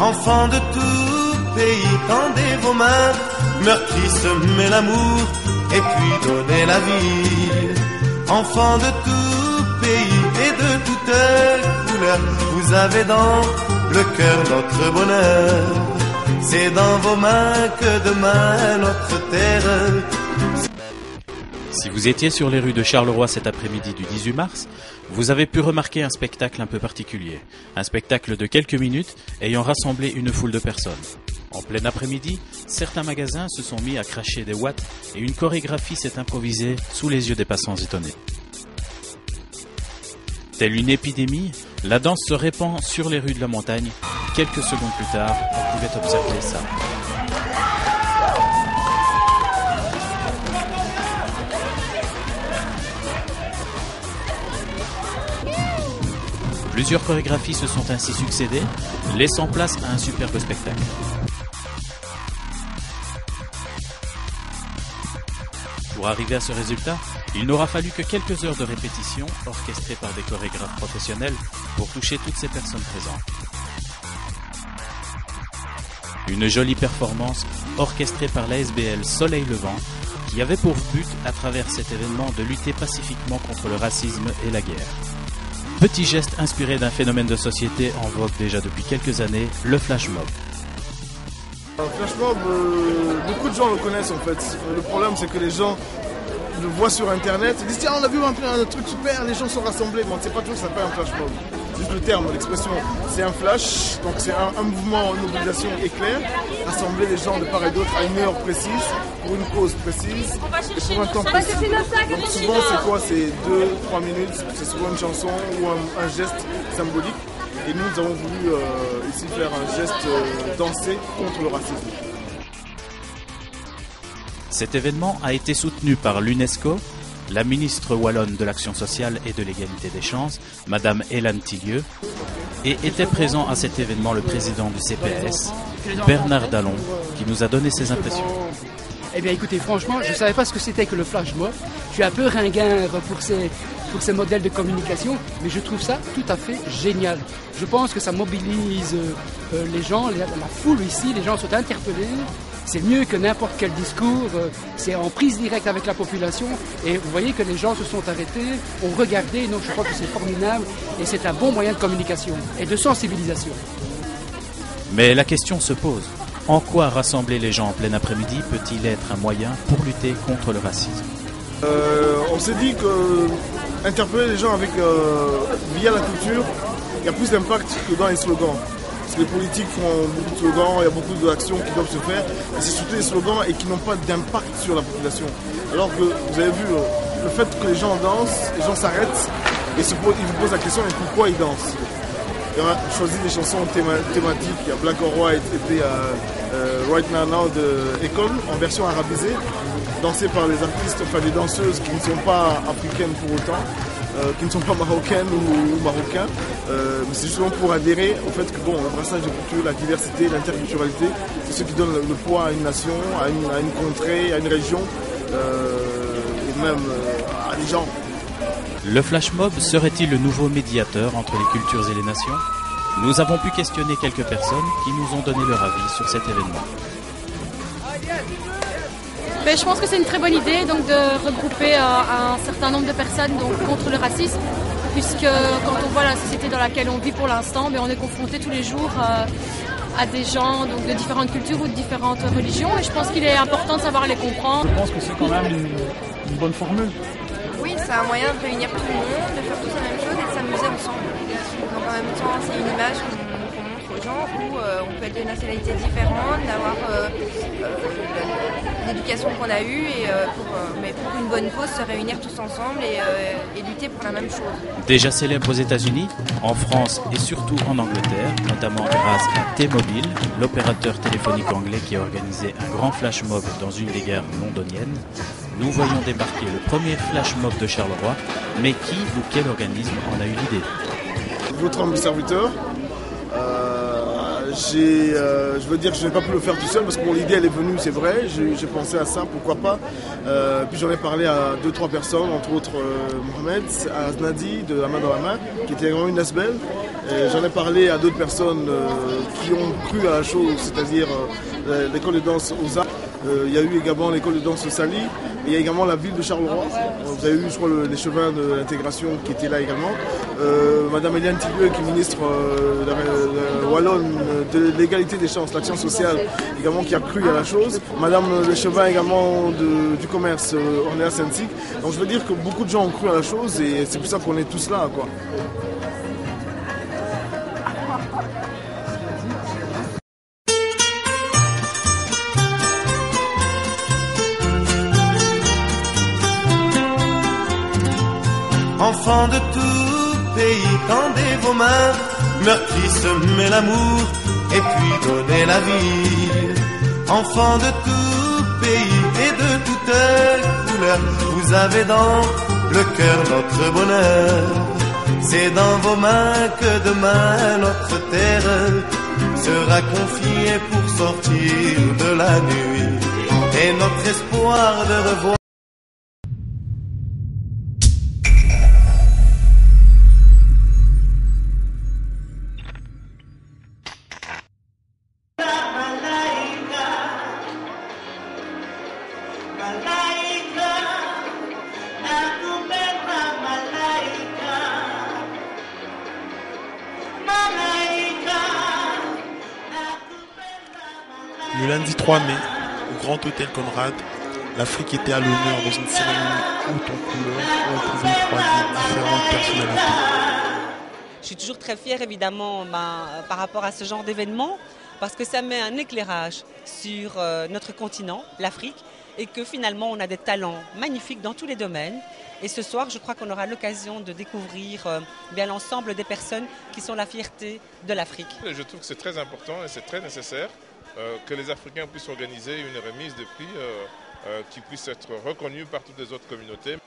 Enfants de tout pays, tendez vos mains, meurtri, semez l'amour, et puis donnez la vie. Enfants de tout pays et de toutes couleurs, vous avez dans le cœur notre bonheur. C'est dans vos mains que demain notre terre. Si vous étiez sur les rues de Charleroi cet après-midi du 18 mars, vous avez pu remarquer un spectacle un peu particulier. Un spectacle de quelques minutes ayant rassemblé une foule de personnes. En plein après-midi, certains magasins se sont mis à cracher des watts et une chorégraphie s'est improvisée sous les yeux des passants étonnés. Telle une épidémie, la danse se répand sur les rues de la montagne. Quelques secondes plus tard, on pouvait observer ça. Plusieurs chorégraphies se sont ainsi succédées, laissant place à un superbe spectacle. Pour arriver à ce résultat, il n'aura fallu que quelques heures de répétition orchestrées par des chorégraphes professionnels pour toucher toutes ces personnes présentes. Une jolie performance orchestrée par l'ASBL Soleil Levant qui avait pour but à travers cet événement de lutter pacifiquement contre le racisme et la guerre. Petit geste inspiré d'un phénomène de société en vogue déjà depuis quelques années, le flash mob. Un flash mob, beaucoup de gens le connaissent en fait. Le problème c'est que les gens le voient sur internet, ils disent tiens on a vu un truc super, les gens sont rassemblés, mais on ne sait pas toujours que ça s'appelle un flash mob. C'est juste le terme, l'expression. C'est un flash, donc c'est un mouvement, une mobilisation éclair, rassembler les gens de part et d'autre à une heure précise, pour une cause précise, et pour un temps précis. Donc souvent c'est quoi? C'est 2-3 minutes, c'est souvent une chanson ou un geste symbolique. Et nous avons voulu ici faire un geste dansé contre le racisme. Cet événement a été soutenu par l'UNESCO, la ministre wallonne de l'Action sociale et de l'égalité des chances, Madame Hélène Tillieu, et était présent à cet événement le président du CPS, Bernard Dallon, qui nous a donné ses impressions. Eh bien écoutez, franchement, je ne savais pas ce que c'était que le flash mob. Je suis un peu ringard pour ces modèles de communication, mais je trouve ça tout à fait génial. Je pense que ça mobilise les gens, la foule ici, les gens sont interpellés. C'est mieux que n'importe quel discours, c'est en prise directe avec la population et vous voyez que les gens se sont arrêtés, ont regardé, donc je crois que c'est formidable et c'est un bon moyen de communication et de sensibilisation. Mais la question se pose. En quoi rassembler les gens en plein après-midi peut-il être un moyen pour lutter contre le racisme? On s'est dit que interpeller les gens avec via la culture, il y a plus d'impact que dans les slogans. Parce que les politiques font beaucoup de slogans, il y a beaucoup d'actions qui doivent se faire, et c'est surtout des slogans et qui n'ont pas d'impact sur la population. Alors que vous avez vu le fait que les gens dansent, les gens s'arrêtent et ils vous posent la question mais pourquoi ils dansent. On a choisi des chansons thématiques, il y a Black or White et Right Now Now de Econ en version arabisée, dansée par des artistes, enfin des danseuses qui ne sont pas africaines pour autant, qui ne sont pas marocaines ou marocains, mais c'est justement pour adhérer au fait que bon, le brassage de culture, la diversité, l'interculturalité, c'est ce qui donne le poids à une nation, à une contrée, à une région et même à des gens. Le flash mob serait-il le nouveau médiateur entre les cultures et les nations? Nous avons pu questionner quelques personnes qui nous ont donné leur avis sur cet événement. Mais je pense que c'est une très bonne idée donc, de regrouper un certain nombre de personnes donc, contre le racisme, puisque quand on voit la société dans laquelle on vit pour l'instant, on est confronté tous les jours à des gens donc, de différentes cultures ou de différentes religions, et je pense qu'il est important de savoir les comprendre. Je pense que c'est quand même une bonne formule. Oui, c'est un moyen de réunir tout le monde, de faire tous la même chose et de s'amuser ensemble. Donc en même temps, c'est une image qu'on montre aux gens où on peut être de nationalités différentes, d'avoir l'éducation qu'on a eue, mais pour une bonne cause, se réunir tous ensemble et lutter pour la même chose. Déjà célèbre aux États-Unis, en France et surtout en Angleterre, notamment grâce à T-Mobile, l'opérateur téléphonique anglais qui a organisé un grand flash mob dans une des gares londoniennes, nous voyons débarquer le premier flash mob de Charleroi, mais qui ou quel organisme en a eu l'idée? Votre humble serviteur, je veux dire que je n'ai pas pu le faire tout seul parce que l'idée elle est venue, c'est vrai, j'ai pensé à ça, pourquoi pas. Puis j'en ai parlé à 2-3 personnes, entre autres Mohamed, à Aznadi de La Main dans la Main, qui était vraiment une asbelle. J'en ai parlé à d'autres personnes qui ont cru à la chose, c'est-à-dire l'école de danse aux Arts. Il y a eu également l'école de danse Sali, et il y a également la ville de Charleroi. Vous avez eu, je crois, l'échevin de l'intégration qui était là également. Madame Eliane Tillieu, qui est ministre wallonne de l'égalité des chances, l'action sociale, également qui a cru à la chose. Madame l'échevin également du commerce, Ornella Sensik. Donc je veux dire que beaucoup de gens ont cru à la chose et c'est pour ça qu'on est tous là, quoi. Enfants de tout pays, tendez vos mains, meurtri semez l'amour, et puis donnez la vie. Enfants de tout pays et de toutes couleurs, vous avez dans le cœur notre bonheur. C'est dans vos mains que demain notre terre sera confiée pour sortir de la nuit, et notre espoir de revoir. Le lundi 3 mai, au Grand Hôtel Conrad, l'Afrique était à l'honneur dans une cérémonie haute en couleurs où on pouvait croiser différentes personnalités. Je suis toujours très fière évidemment par rapport à ce genre d'événement parce que ça met un éclairage sur notre continent, l'Afrique, et que finalement on a des talents magnifiques dans tous les domaines. Et ce soir, je crois qu'on aura l'occasion de découvrir bien l'ensemble des personnes qui sont la fierté de l'Afrique. Je trouve que c'est très important et c'est très nécessaire que les Africains puissent organiser une remise de prix qui puisse être reconnue par toutes les autres communautés.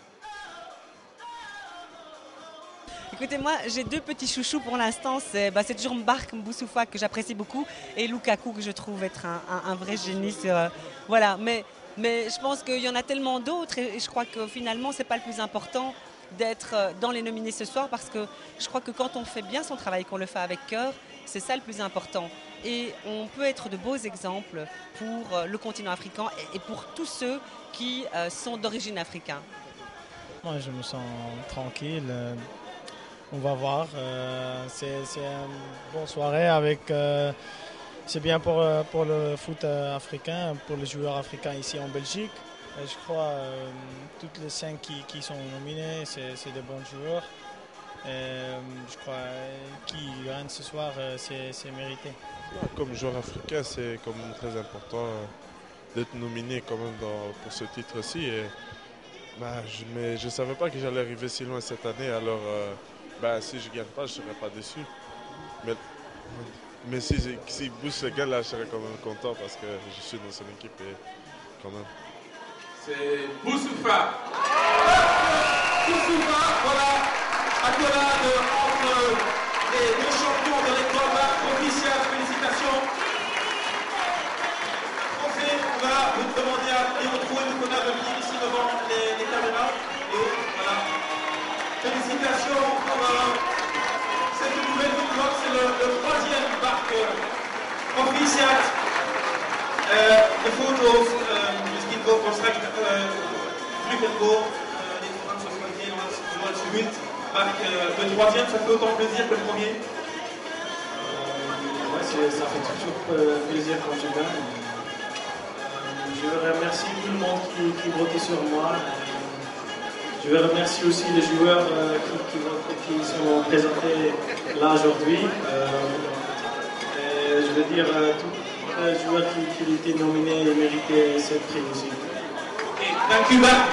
Écoutez, moi j'ai deux petits chouchous pour l'instant, c'est toujours Mbark Mboussoufa que j'apprécie beaucoup et Lukaku que je trouve être un vrai génie. Voilà, mais je pense qu'il y en a tellement d'autres et je crois que finalement c'est pas le plus important d'être dans les nominés ce soir parce que je crois que quand on fait bien son travail, qu'on le fait avec cœur, c'est ça le plus important. Et on peut être de beaux exemples pour le continent africain et pour tous ceux qui sont d'origine africaine. Moi je me sens tranquille. On va voir. C'est une bonne soirée avec. C'est bien pour le foot africain, pour les joueurs africains ici en Belgique. Et je crois toutes les 5 qui sont nominés, c'est des bons joueurs. Et je crois qui gagne ce soir, c'est mérité. Comme joueur africain, c'est quand même très important d'être nominé quand même pour ce titre-ci. Mais je ne savais pas que j'allais arriver si loin cette année, alors si je ne gagne pas, je ne serais pas déçu. Mais si Bouss gagne, là, je serais quand même content parce que je suis dans son équipe et quand même. C'est Boussoufa. Boussoufa, voilà, accolade entre les deux champions de l'école d'art officiel. Félicitations. Trophée, on va vous demander à retrouver le connard de venir ici devant les caméras. Et voilà. Félicitations pour cette nouvelle victoire. C'est le 3e Bark officiel. The photos misschien voor straks vlug en door les programmes sont choisis, on va le suivre. Marc, le 3e, ça fait autant plaisir que le premier? Ouais, ça fait toujours plaisir quand tu gagnes. Je veux remercier tout le monde qui votait sur moi. Je veux remercier aussi les joueurs qui sont présentés là aujourd'hui. Je veux dire tous les joueurs qui étaient nominés et méritaient cette prix aussi. Ok, thank you, Marc.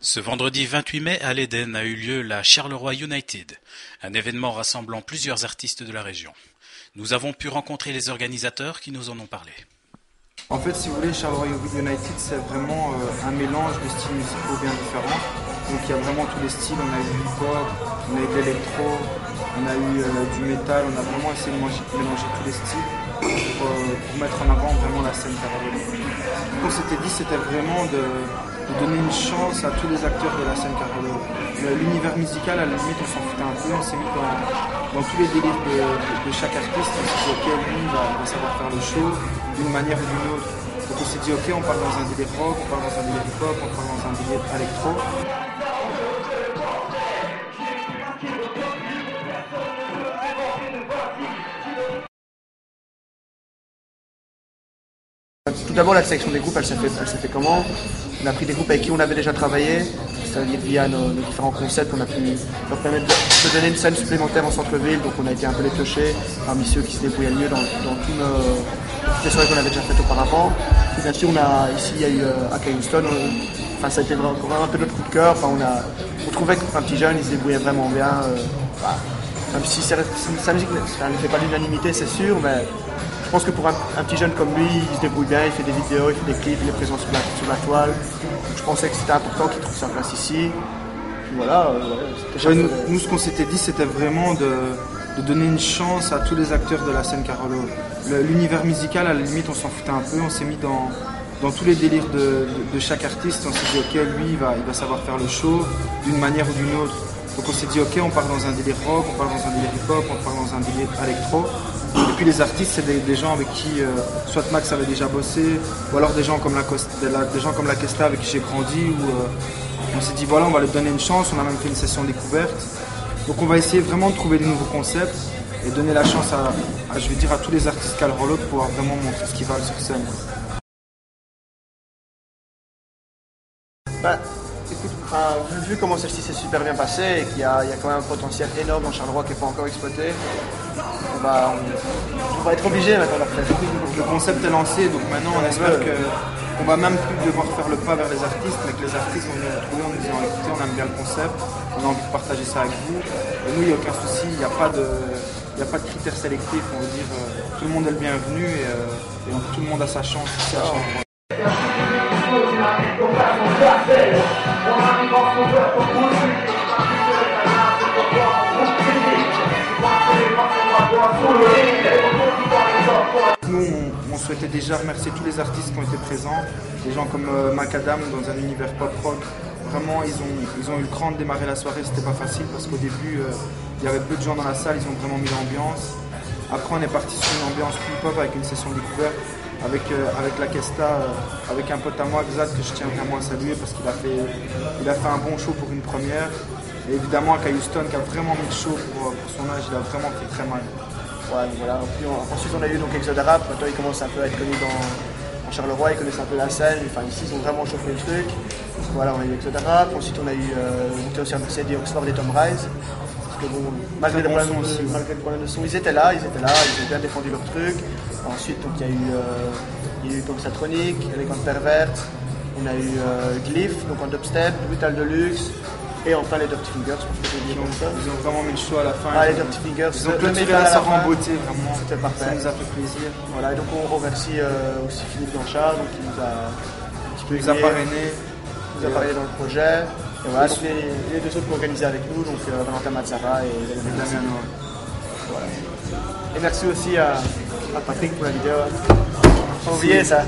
Ce vendredi 28 mai, à l'Eden a eu lieu la Charleroi United, un événement rassemblant plusieurs artistes de la région. Nous avons pu rencontrer les organisateurs qui nous en ont parlé. En fait, si vous voulez, Charleroi United, c'est vraiment un mélange de styles musicaux bien différents. Donc il y a vraiment tous les styles, on a eu du hip-hop, on a eu de l'électro, on a eu du métal, on a vraiment essayé de mélanger tous les styles pour mettre en avant vraiment la scène carolone. Ce qu'on s'était dit, c'était vraiment de donner une chance à tous les acteurs de la scène carolone. L'univers musical, à la limite, on s'en foutait un peu, on s'est mis dans tous les délires de chaque artiste, on s'est dit ok, lui il va savoir faire le show d'une manière ou d'une autre. Donc on s'est dit ok, on part dans un délire rock, on part dans un délire hip-hop, on part dans un délire électro. Tout d'abord, la sélection des groupes, elle s'est fait comment? On a pris des groupes avec qui on avait déjà travaillé, c'est-à-dire via nos différents concepts, on a pu leur permettre de donner une scène supplémentaire en centre-ville, donc on a été un peu les piochés parmi ceux qui se débrouillaient le mieux dans toutes les soirées qu'on avait déjà faites auparavant. Et bien sûr, ici, il y a eu à Cayuston, ça a été vraiment un peu notre coup de cœur. On trouvait que pour un petit jeune, il se débrouillait vraiment bien. Même si sa musique ne fait pas l'unanimité, c'est sûr, mais je pense que pour un petit jeune comme lui, il se débrouille bien, il fait des vidéos, il fait des clips, il est présent sur la toile. Donc je pensais que c'était important qu'il trouve sa place ici. Puis voilà, nous, ce qu'on s'était dit, c'était vraiment de donner une chance à tous les acteurs de la scène carolo. L'univers musical, à la limite, on s'en foutait un peu, on s'est mis dans tous les délires de chaque artiste. On s'est dit ok, lui, il va savoir faire le show d'une manière ou d'une autre. Donc on s'est dit ok, on part dans un délire rock, on part dans un délire hip-hop, on part dans un délire électro. Et puis les artistes, c'est des gens avec qui soit Max avait déjà bossé, ou alors des gens comme la Kesta avec qui j'ai grandi, où on s'est dit voilà, on va leur donner une chance, on a même fait une session découverte. Donc on va essayer vraiment de trouver des nouveaux concepts et donner la chance à tous les artistes Calrolo de pouvoir vraiment montrer ce qu'ils valent sur scène. Écoute, vu comment celle-ci s'est super bien passée et qu'il y a quand même un potentiel énorme en Charleroi qui n'est pas encore exploité, on va être obligé maintenant de leur faire. Le concept est lancé, donc maintenant on espère qu'on va même plus devoir faire le pas vers les artistes, mais que les artistes vont nous retrouver en nous disant écoutez, on aime bien le concept, on a envie de partager ça avec vous. Et nous, il n'y a aucun souci, il n'y a pas de critères sélectifs, on veut dire tout le monde est le bienvenu et tout le monde a sa chance. Nous, on souhaitait déjà remercier tous les artistes qui ont été présents, des gens comme Macadam dans un univers pop-rock. Vraiment, ils ont eu le cran de démarrer la soirée, c'était pas facile parce qu'au début, il y avait peu de gens dans la salle, ils ont vraiment mis l'ambiance. Après, on est parti sur une ambiance plus pop avec une session découverte. Avec la Kesta, avec un pote à moi, Xad, que je tiens vraiment à saluer parce qu'il a fait un bon show pour une première. Et évidemment, à Cayuston, qui a vraiment mis le show pour son âge, il a vraiment fait très mal. Ouais, voilà. Ensuite, on a eu donc Exode Rap. Maintenant, ils commencent un peu à être connus en Charleroi, ils connaissent un peu la scène. Enfin, ici, ils ont vraiment chauffé le truc. Donc, voilà, on a eu Exode Rap. Ensuite, on a eu aussi un CD Oxford et Tom Rise. Parce que bon, malgré le problème de son, ils étaient là, ils ont bien défendu leur truc. Ensuite, donc, il y a eu comme Satronic, Elegant Pervert, on a eu Glyph, donc en dubstep, Brutal Deluxe, et enfin les Dirty Fingers. Ils ont vraiment mis le show à la fin. Les Dirty Fingers. Ils ont clôturé la soirée en beauté, vraiment. C'était parfait. Ça nous a fait plaisir. Voilà, et donc on remercie aussi Philippe Blanchard, donc, qui nous a parrainé. Nous a parrainé dans le projet. Et voilà, donc les deux autres qui ont organisé avec nous, donc Valentin Mazzara et Damien Noël. Voilà. Et merci aussi à Patrick pour la vidéo. Faut oublier ça.